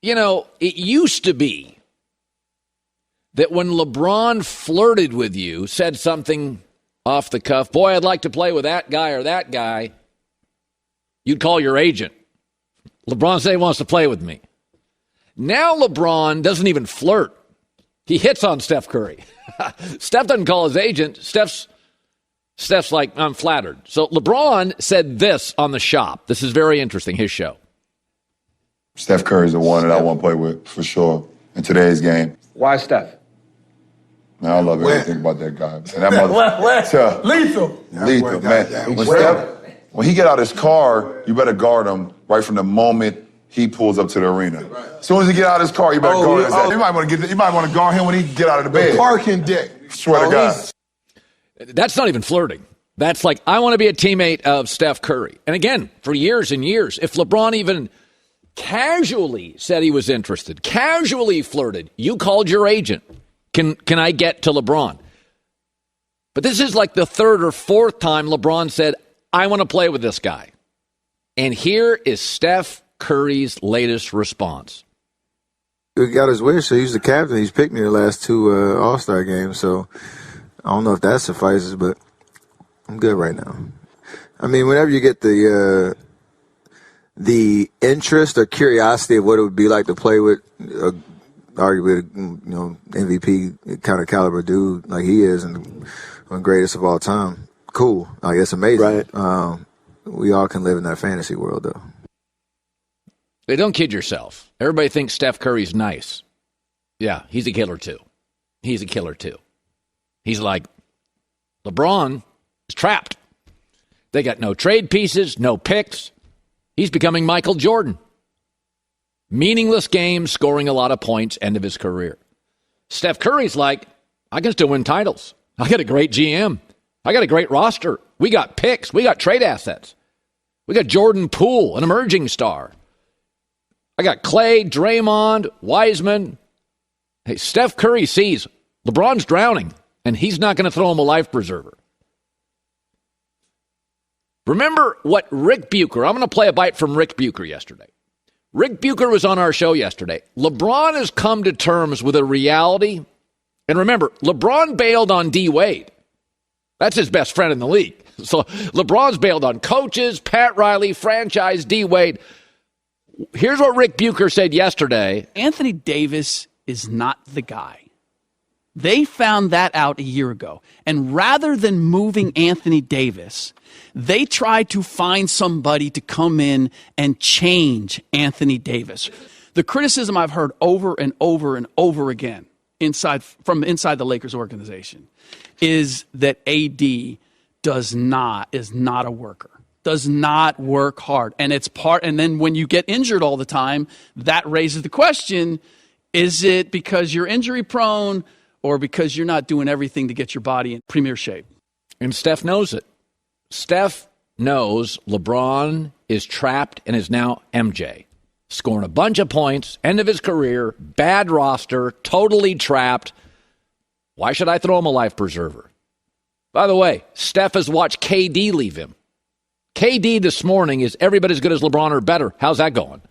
It used to be that when LeBron flirted with you, said something off the cuff, boy, I'd like to play with that guy or that guy, you'd call your agent. LeBron said he wants to play with me. Now LeBron doesn't even flirt. He hits on Steph Curry. Steph doesn't call his agent. Steph's like, I'm flattered. So LeBron said this on The Shop. This is very interesting, his show. Steph Curry's the one that I want to play with, for sure, in today's game. Why Steph? Man, I love everything about that guy. And that mother, Lethal. Lethal, man. When he get out his car, you better guard him right from the moment he pulls up to the arena. As soon as he get out of his car, you better guard his ass. You might want to guard him when he get out of the bed. Parking deck. Swear to God. That's not even flirting. That's like, I want to be a teammate of Steph Curry. And again, for years and years, if LeBron even casually said he was interested, casually flirted, you called your agent. Can I get to LeBron? But this is like the third or fourth time LeBron said, I want to play with this guy. And here is Steph Curry's latest response. He got his wish, so he's the captain. He's picked me the last two All-Star games, so I don't know if that suffices, but I'm good right now. I mean, whenever you get the interest or curiosity of what it would be like to play with arguably, MVP kind of caliber dude like he is and one greatest of all time, cool. Like, it's amazing. Right. We all can live in that fantasy world, though. Hey, don't kid yourself. Everybody thinks Steph Curry's nice. Yeah, he's a killer, too. He's like, LeBron is trapped. They got no trade pieces, no picks. He's becoming Michael Jordan. Meaningless games, scoring a lot of points, end of his career. Steph Curry's like, I can still win titles. I got a great GM. I got a great roster. We got picks. We got trade assets. We got Jordan Poole, an emerging star. I got Clay, Draymond, Wiseman. Hey, Steph Curry sees LeBron's drowning, and he's not going to throw him a life preserver. Remember what Rick Bucher, I'm going to play a bite from Rick Bucher yesterday. Rick Bucher was on our show yesterday. LeBron has come to terms with a reality. And remember, LeBron bailed on D. Wade. That's his best friend in the league. So LeBron's bailed on coaches, Pat Riley, franchise, D. Wade. Here's what Rick Bucher said yesterday. Anthony Davis is not the guy. They found that out a year ago. And rather than moving Anthony Davis, they tried to find somebody to come in and change Anthony Davis. The criticism I've heard over and over and over again from inside the Lakers organization is that AD is not a worker, does not work hard. And then when you get injured all the time, that raises the question, is it because you're injury prone or because you're not doing everything to get your body in premier shape? And Steph knows it. Steph knows LeBron is trapped and is now MJ. Scoring a bunch of points, end of his career, bad roster, totally trapped. Why should I throw him a life preserver? By the way, Steph has watched KD leave him. KD this morning is every bit as good as LeBron or better. How's that going?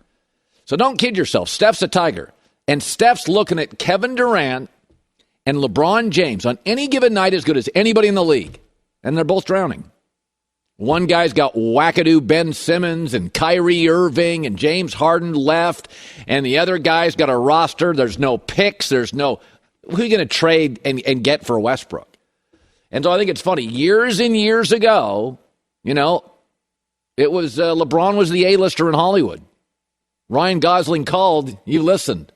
So don't kid yourself. Steph's a Tiger. And Steph's looking at Kevin Durant and LeBron James on any given night as good as anybody in the league. And they're both drowning. One guy's got wackadoo Ben Simmons and Kyrie Irving and James Harden left. And the other guy's got a roster. There's no picks. Who are you going to trade and get for Westbrook? And so I think it's funny. Years and years ago, it was LeBron was the A-lister in Hollywood. Ryan Gosling called. You listened.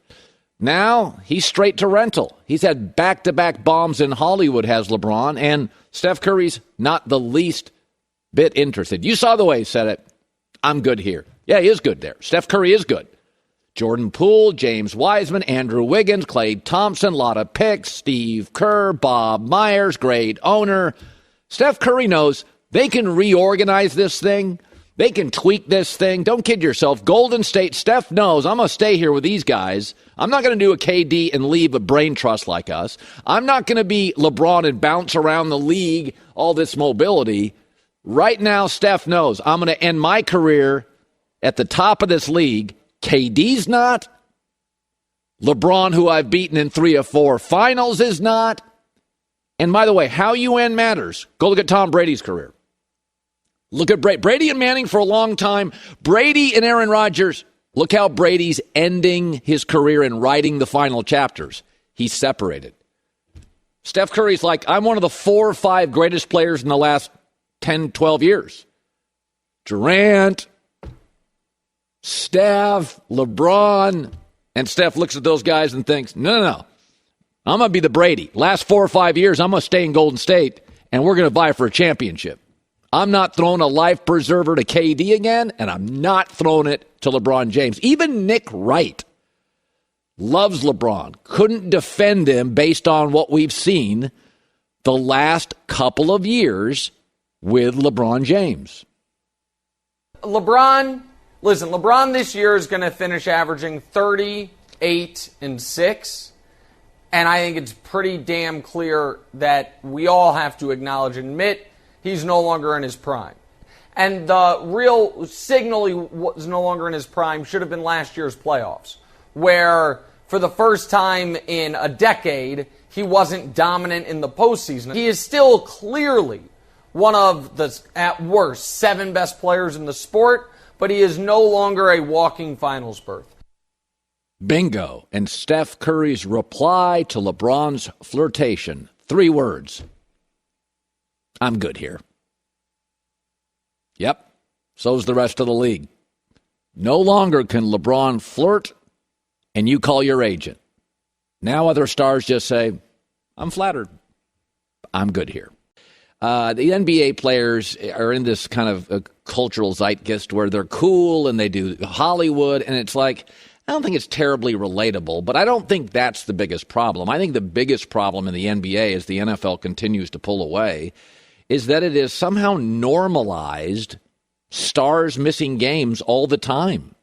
Now he's straight to rental. He's had back-to-back bombs in Hollywood, has LeBron. And Steph Curry's not the least bit interested. You saw the way he said it. I'm good here. Yeah, he is good there. Steph Curry is good. Jordan Poole, James Wiseman, Andrew Wiggins, Klay Thompson, lot of picks, Steve Kerr, Bob Myers, great owner. Steph Curry knows they can reorganize this thing. They can tweak this thing. Don't kid yourself. Golden State, Steph knows I'm going to stay here with these guys. I'm not going to do a KD and leave a brain trust like us. I'm not going to be LeBron and bounce around the league, all this mobility. Right now, Steph knows I'm going to end my career at the top of this league. KD's not. LeBron, who I've beaten in 3 of 4 finals, is not. And by the way, how you end matters. Go look at Tom Brady's career. Look at Brady and Manning for a long time. Brady and Aaron Rodgers. Look how Brady's ending his career and writing the final chapters. He's separated. Steph Curry's like, I'm one of the 4 or 5 greatest players in the last 10, 12 years. Durant, Steph, LeBron. And Steph looks at those guys and thinks, no. I'm going to be the Brady. Last 4 or 5 years, I'm going to stay in Golden State, and we're going to vie for a championship. I'm not throwing a life preserver to KD again, and I'm not throwing it to LeBron James. Even Nick Wright loves LeBron. Couldn't defend him based on what we've seen the last couple of years with LeBron James. LeBron this year is going to finish averaging 38 and 6. And I think it's pretty damn clear that we all have to acknowledge and admit he's no longer in his prime. And the real signal he was no longer in his prime should have been last year's playoffs, where for the first time in a decade, he wasn't dominant in the postseason. He is still clearly one of the, at worst, 7 best players in the sport, but he is no longer a walking finals berth. Bingo. And Steph Curry's reply to LeBron's flirtation. 3 words. I'm good here. Yep. So's the rest of the league. No longer can LeBron flirt and you call your agent. Now other stars just say, I'm flattered. I'm good here. The NBA players are in this kind of a cultural zeitgeist where they're cool and they do Hollywood, and it's like, I don't think it's terribly relatable, but I don't think that's the biggest problem. I think the biggest problem in the NBA, as the NFL continues to pull away, is that it is somehow normalized stars missing games all the time.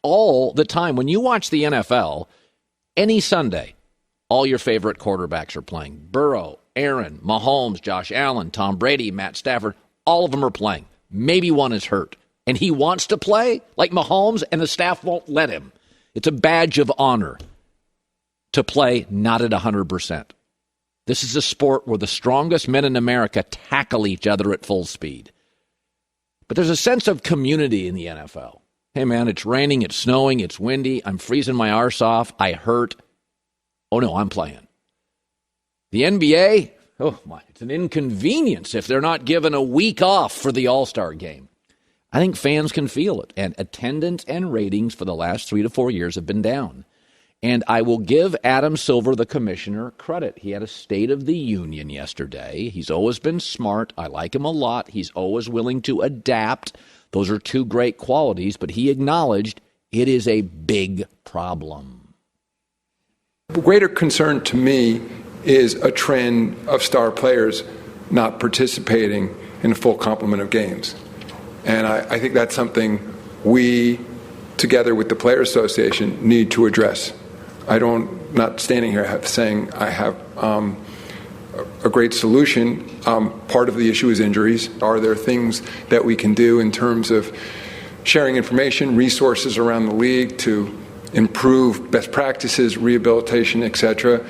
All the time. When you watch the NFL, any Sunday, all your favorite quarterbacks are playing. Burrow, Aaron, Mahomes, Josh Allen, Tom Brady, Matt Stafford, all of them are playing. Maybe one is hurt. And he wants to play like Mahomes, and the staff won't let him. It's a badge of honor to play not at 100%. This is a sport where the strongest men in America tackle each other at full speed. But there's a sense of community in the NFL. Hey, man, it's raining, it's snowing, it's windy, I'm freezing my arse off, I hurt. Oh, no, I'm playing. The NBA, oh, my, it's an inconvenience if they're not given a week off for the All-Star game. I think fans can feel it, and attendance and ratings for the last 3 to 4 years have been down. And I will give Adam Silver, the commissioner, credit. He had a State of the Union yesterday. He's always been smart. I like him a lot. He's always willing to adapt. Those are 2 great qualities, but he acknowledged it is a big problem. The greater concern to me is a trend of star players not participating in a full complement of games. And I think that's something we, together with the Players Association, need to address. Not standing here saying I have a great solution. Part of the issue is injuries. Are there things that we can do in terms of sharing information, resources around the league to improve best practices, rehabilitation, etc.?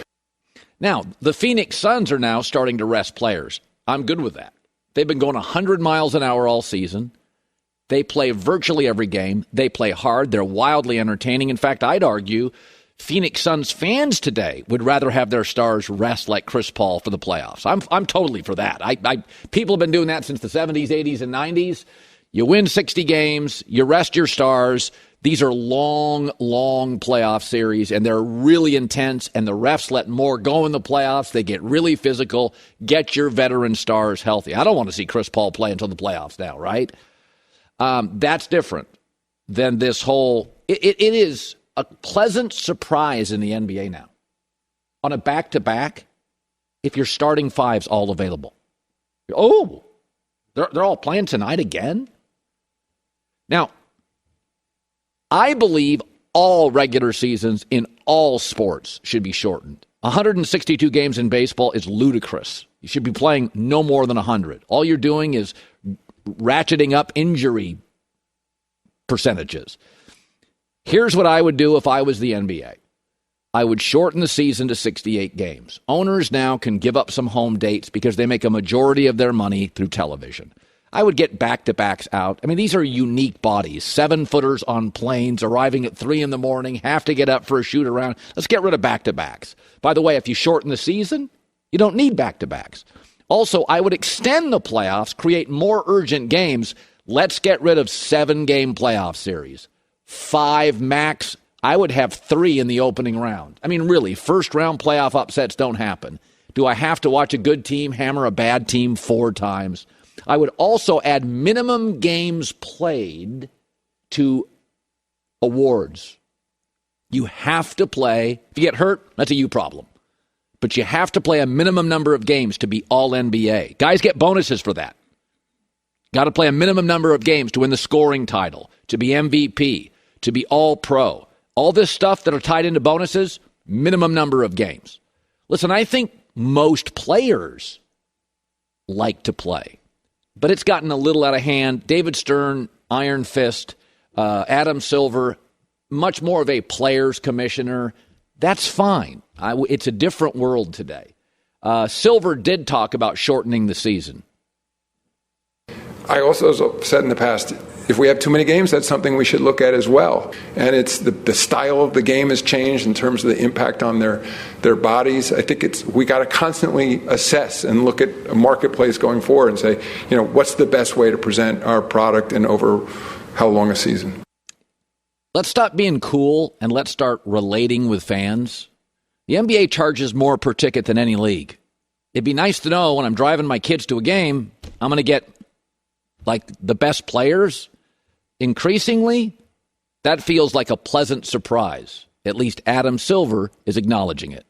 Now, the Phoenix Suns are now starting to rest players. I'm good with that. They've been going 100 miles an hour all season. They play virtually every game. They play hard. They're wildly entertaining. In fact, I'd argue Phoenix Suns fans today would rather have their stars rest like Chris Paul for the playoffs. I'm totally for that. People have been doing that since the 70s, 80s, and 90s. You win 60 games. You rest your stars. These are long, long playoff series, and they're really intense, and the refs let more go in the playoffs. They get really physical. Get your veteran stars healthy. I don't want to see Chris Paul play until the playoffs now, right? That's different than this whole it is a pleasant surprise in the NBA now. On a back-to-back, if your starting 5's all available. Oh, they're all playing tonight again? Now, I believe all regular seasons in all sports should be shortened. 162 games in baseball is ludicrous. You should be playing no more than 100. All you're doing is ratcheting up injury percentages. Here's what I would do if I was the NBA. I would shorten the season to 68 games. Owners now can give up some home dates because they make a majority of their money through television. I would get back-to-backs out. I mean, these are unique bodies. 7-footers on planes, arriving at 3 in the morning, have to get up for a shoot-around. Let's get rid of back-to-backs. By the way, if you shorten the season, you don't need back-to-backs. Also, I would extend the playoffs, create more urgent games. Let's get rid of 7-game playoff series. 5 max. I would have 3 in the opening round. I mean, really, first-round playoff upsets don't happen. Do I have to watch a good team hammer a bad team 4 times? I would also add minimum games played to awards. You have to play. If you get hurt, that's a you problem. But you have to play a minimum number of games to be All-NBA. Guys get bonuses for that. Got to play a minimum number of games to win the scoring title, to be MVP, to be All-Pro. All this stuff that are tied into bonuses, minimum number of games. Listen, I think most players like to play, but it's gotten a little out of hand. David Stern, Iron Fist, Adam Silver, much more of a players commissioner. That's fine. It's a different world today. Silver did talk about shortening the season. I also said in the past, if we have too many games, that's something we should look at as well. And it's the style of the game has changed in terms of the impact on their bodies. I think we got to constantly assess and look at a marketplace going forward and say, what's the best way to present our product and over how long a season? Let's stop being cool and let's start relating with fans. The NBA charges more per ticket than any league. It'd be nice to know when I'm driving my kids to a game, I'm going to get like the best players. Increasingly, that feels like a pleasant surprise. At least Adam Silver is acknowledging it.